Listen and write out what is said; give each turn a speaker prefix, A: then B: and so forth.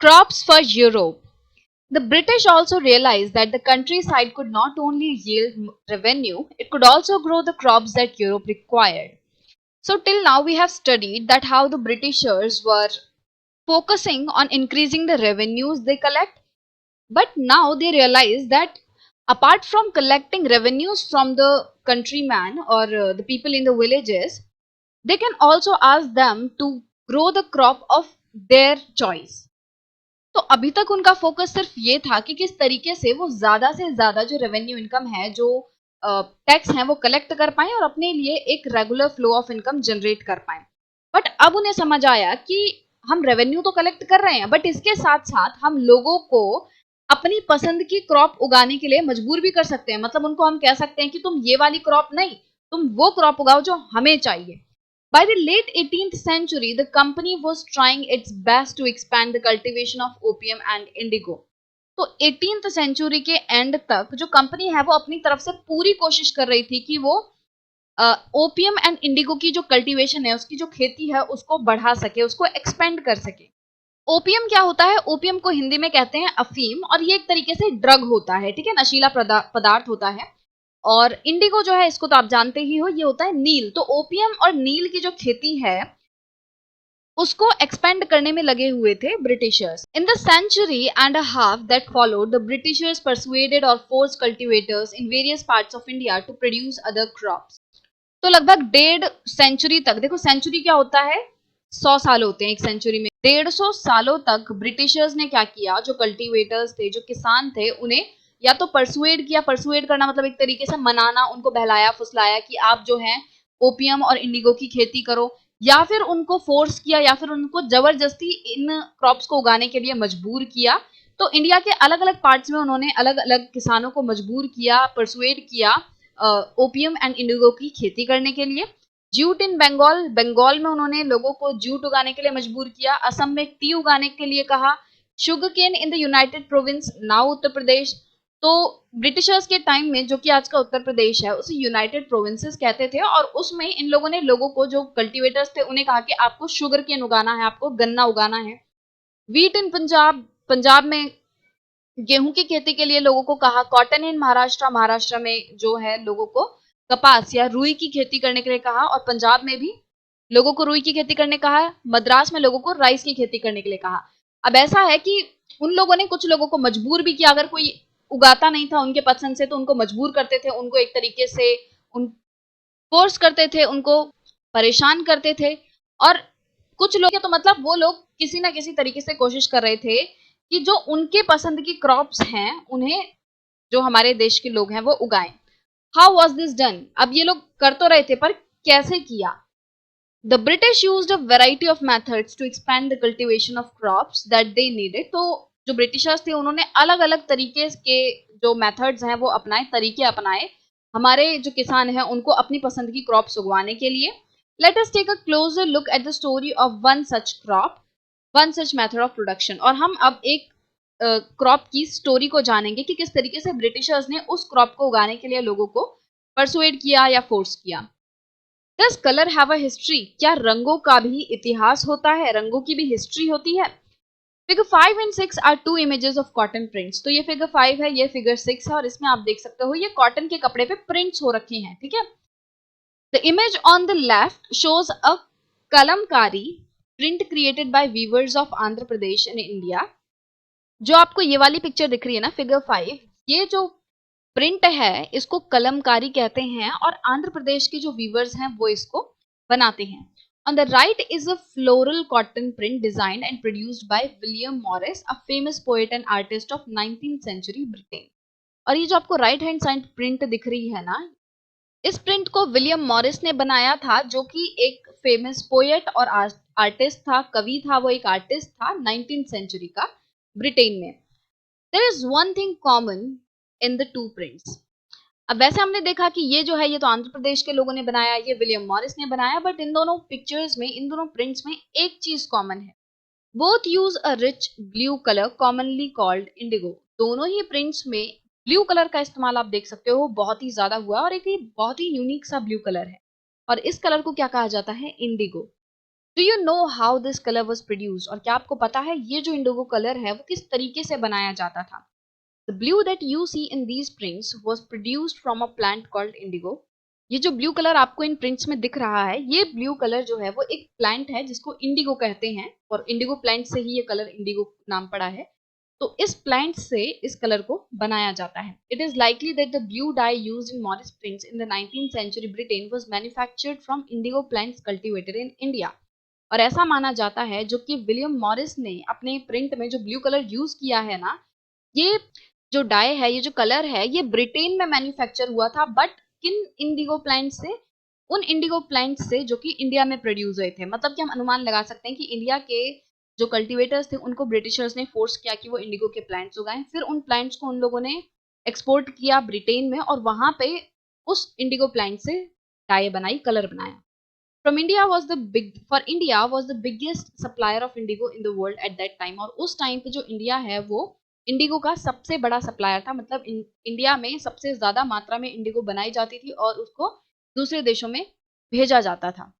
A: Crops for Europe. The British also realized that the countryside could not only yield revenue, it could also grow the crops that Europe required. So till now we have studied that how the Britishers were focusing on increasing the revenues they collect, but now they realize that apart from collecting revenues from the countryman or the people in the villages, they can also ask them to grow the crop of their choice. तो अभी तक उनका focus सिर्फ ये था कि किस तरीके से वो ज्यादा से ज्यादा जो रेवेन्यू इनकम है, जो टैक्स है, वो कलेक्ट कर पाए और अपने लिए एक regular flow of income generate कर पाए। बट अब उन्हें समझ आया कि हम रेवेन्यू तो कलेक्ट कर रहे हैं, बट इसके साथ साथ हम लोगों को अपनी पसंद की क्रॉप उगाने के लिए मजबूर भी कर सकते हैं। मतलब उनको हम कह सकते हैं कि तुम ये वाली क्रॉप नहीं, तुम वो क्रॉप उगाओ जो हमें चाहिए। By the late 18th century, the company was trying its best to expand the cultivation of opium and indigo. तो 18th सेंचुरी के एंड तक जो कंपनी है वो अपनी तरफ से पूरी कोशिश कर रही थी कि वो ओपियम एंड इंडिगो की जो कल्टीवेशन है, उसकी जो खेती है, उसको बढ़ा सके, उसको एक्सपेंड कर सके। ओपियम क्या होता है? ओपियम को हिंदी में कहते हैं अफीम, और ये एक तरीके से ड्रग होता है, ठीक है, नशीला पदार्थ होता है। और इंडिगो जो है, इसको तो आप जानते ही हो, ये होता है नील। तो ओपियम और नील की जो खेती है उसको एक्सपेंड करने में लगे हुए थे Britishers. In the century and a half that followed, the Britishers persuaded or force cultivators in various parts of India to produce other crops. तो लगभग 1.5 सेंचुरी तक, देखो सेंचुरी क्या होता है, 100 साल होते हैं एक सेंचुरी में। 150 सालों तक ब्रिटिशर्स ने क्या किया, जो कल्टीवेटर्स थे, जो किसान थे, उन्हें या तो परसुएड किया, परसुएड करना मतलब एक तरीके से मनाना, उनको बहलाया फुसलाया कि आप जो है ओपियम और इंडिगो की खेती करो, या फिर उनको फोर्स किया, या फिर उनको जबरदस्ती इन क्रॉप्स को उगाने के लिए मजबूर किया। तो इंडिया के अलग अलग पार्ट्स में उन्होंने अलग अलग किसानों को मजबूर किया, परसुएड किया ओपियम एंड इंडिगो की खेती करने के लिए। जूट इन बंगाल, बंगाल में उन्होंने लोगों को जूट उगाने के लिए मजबूर किया। असम में टी उगाने के लिए कहा। Sugar cane in the United Province, now Uttar Pradesh. तो ब्रिटिशर्स के टाइम में, जो कि आज का उत्तर प्रदेश है, उसे यूनाइटेड प्रोविंसेस कहते थे, और उसमें इन लोगों ने लोगों को, जो कल्टीवेटर्स थे, उन्हें कहा कि आपको शुगर केन उगाना है, आपको गन्ना उगाना है। वीट इन पंजाब, पंजाब में गेहूं की खेती के लिए लोगों को कहा। कॉटन इन महाराष्ट्र, महाराष्ट्र में जो है लोगों को कपास या रुई की खेती करने के लिए कहा, और पंजाब में भी लोगों को रुई की खेती करने कहा। मद्रास में लोगों को राइस की खेती करने के लिए कहा। अब ऐसा है कि उन लोगों ने कुछ लोगों को मजबूर भी किया, अगर कोई उगाता नहीं था उनके पसंद से तो उनको मजबूर करते थे, उनको एक तरीके से उन फोर्स करते थे, उनको परेशान करते थे। और कुछ लोग तो मतलब वो लोग किसी ना किसी तरीके से कोशिश कर रहे थे कि जो उनके पसंद की क्रॉप्स हैं उन्हें जो हमारे देश के लोग हैं वो उगाएं। How was this done? अब ये लोग कर तो रहे थे, पर कैसे किया? The British used a variety of methods to expand the cultivation of crops that they needed. तो जो ब्रिटिशर्स थे उन्होंने अलग अलग तरीके के जो मेथड्स हैं वो अपनाए, तरीके अपनाए हमारे जो किसान हैं उनको अपनी पसंद की क्रॉप्स उगवाने के लिए। Let us take a closer look at the story of one such crop, one such method of production. और हम अब एक क्रॉप की स्टोरी को जानेंगे कि किस तरीके से ब्रिटिशर्स ने उस क्रॉप को उगाने के लिए लोगों को परसुएड किया या फोर्स किया। Does colour have a history? क्या रंगों का भी इतिहास होता है, रंगों की भी हिस्ट्री होती है? Figure 5 and 6 are two images of cotton prints. तो ये फिगर 5 है, ये फिगर 6 है, और इसमें आप देख सकते हो ये कॉटन के कपड़े पे प्रिंट्स हो रखे हैं, ठीक है। The image on the left shows a Kalamkari print created by weavers of Andhra Pradesh in India. जो आपको ये वाली पिक्चर दिख रही है ना, फिगर 5, ये जो प्रिंट है इसको कलमकारी कहते हैं, और आंध्र प्रदेश के जो वीवर्स हैं वो इसको बनाते हैं। On the right is a floral cotton print design and produced by William Morris, a famous poet and artist of 19th century Britain. और ये जो आपको राइट हैंड साइड प्रिंट दिख रही है ना, इस प्रिंट को विलियम मॉरिस ने बनाया था, जो कि एक फेमस पोएट और आर्टिस्ट था, कवि था, वो एक आर्टिस्ट था 19th सेंचुरी का ब्रिटेन में। There is one thing common in the two prints. अब वैसे हमने देखा कि ये जो है ये तो आंध्र प्रदेश के लोगों ने बनाया, ये विलियम मॉरिस ने बनाया, बट इन दोनों पिक्चर्स में, इन दोनों प्रिंट्स में एक चीज कॉमन है। Both use a rich blue colour commonly called Indigo. दोनों ही प्रिंट्स में ब्लू कलर का इस्तेमाल आप देख सकते हो बहुत ही ज्यादा हुआ, और एक बहुत ही यूनिक सा ब्लू कलर है, और इस कलर को क्या कहा जाता है? Indigo. Do you know how this colour was produce, और क्या आपको पता है ये जो इंडिगो कलर है वो किस तरीके से बनाया जाता था? The blue that you see in these prints was produced from a plant called indigo. ये जो ब्लू कलर आपको इन प्रिंट्स में दिख रहा है, ये ब्लू कलर जो है वो एक प्लांट है जिसको इंडिगो कहते हैं, और इंडिगो प्लांट से ही ये कलर इंडिगो नाम पड़ा है। तो इस प्लांट से इस कलर को बनाया जाता है। It is likely that the blue dye used in Morris prints in the 19th century Britain was manufactured from indigo plants cultivated in India. और ऐसा माना जाता है जो कि विलियम मॉरिस ने अपने प्रिंट में जो ब्लू कलर यूज किया है ना, ये जो डाई है, ये जो कलर है, ये ब्रिटेन में मैन्युफैक्चर हुआ था, बट किन इंडिगो प्लांट से? उन इंडिगो प्लांट से जो कि इंडिया में प्रोड्यूस हुए थे। मतलब कि हम अनुमान लगा सकते हैं कि इंडिया के जो कल्टीवेटर्स थे उनको ब्रिटिशर्स ने फोर्स किया कि वो इंडिगो के प्लांट्स उगाएं, फिर उन प्लांट्स को उन लोगों ने एक्सपोर्ट किया ब्रिटेन में, और वहां पे उस इंडिगो प्लांट से डाई बनाई, कलर बनाया। From India was the big for India was the biggest supplier of indigo in the world at that time। और उस टाइम पे जो इंडिया है वो इंडिगो का सबसे बड़ा सप्लायर था। मतलब इंडिया में सबसे ज्यादा मात्रा में इंडिगो बनाई जाती थी और उसको दूसरे देशों में भेजा जाता था।